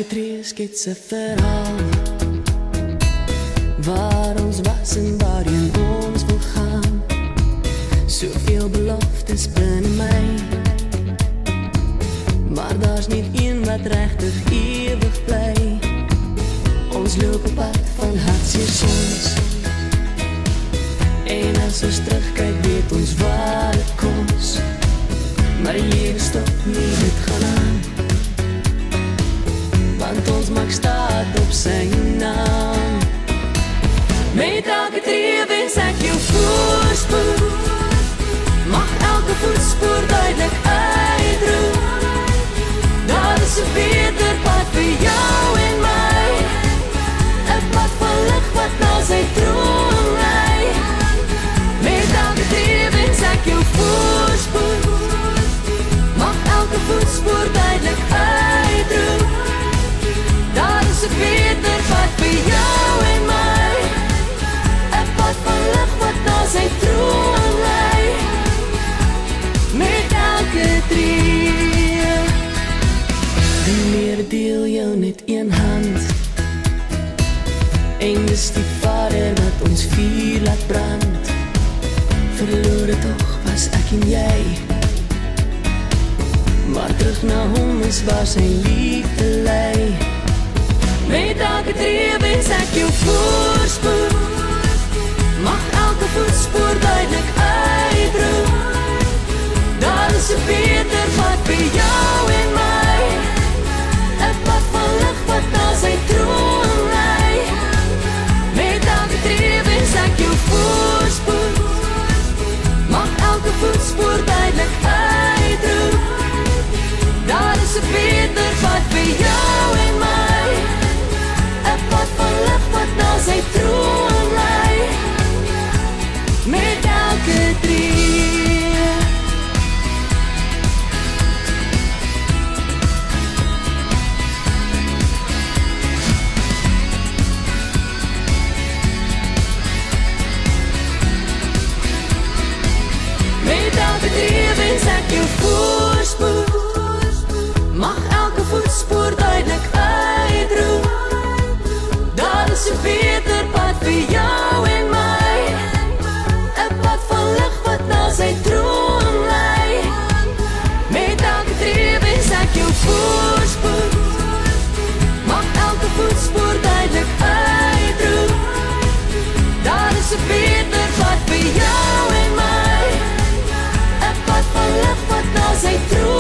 tree skets 'n verhaal waar ons was en waarheen ons wil gaan. Soveel beloftes binne my, maar daar's nie een wat regtig ewig bly. Ons loop op pad van hartseer soms, en as ons terugkyk weet ons waar het koms. Maar die lewe stop nie, dit gaan aan, want ons maak staat op sy naam. Met elke tree wens ek jou voorspoed, mag elke voetspoor duidelik uitroep. Daar is 'n beter pad vir jou en my, 'n pad van lig wat na sy troon lei. Met elke tree wens ek jou voorspoed, mag elke voetspoor duidelik uitroep. Daar is 'n beter pad vir jou en my, 'n pad van lig wat na sy troon lei. Met elke tree, die Here deel jou net een hand, en dis die Vader wat ons vuur laat brand. Verlore tog was ek en jy, maar terug na hom is waar sy liefde lei. Met elke tree wens ek jou voorspoed, mag elke voetspoor duidelik uitroep. Daar is 'n beter pad vir jou en my, 'n pad van lig wat na sy troon lei. Met elke tree wens ek jou voorspoed, mag elke voetspoor duidelik uitroep. Daar is 'n beter pad vir jou en my, 'n pad van lig wat na sy troon lei. Met elke tree, met elke tree wens ek jou voorspoed, mag elke voetspoor duidelik uitroep. Daar is 'n beter pad vir jou en my, 'n pad van lig wat na sy troon lei. Met elke tree wens ek jou voorspoed, mag elke voetspoor duidelik uitroep. Daar is 'n beter pad vir jou en my, 'n pad van lig wat na sy troon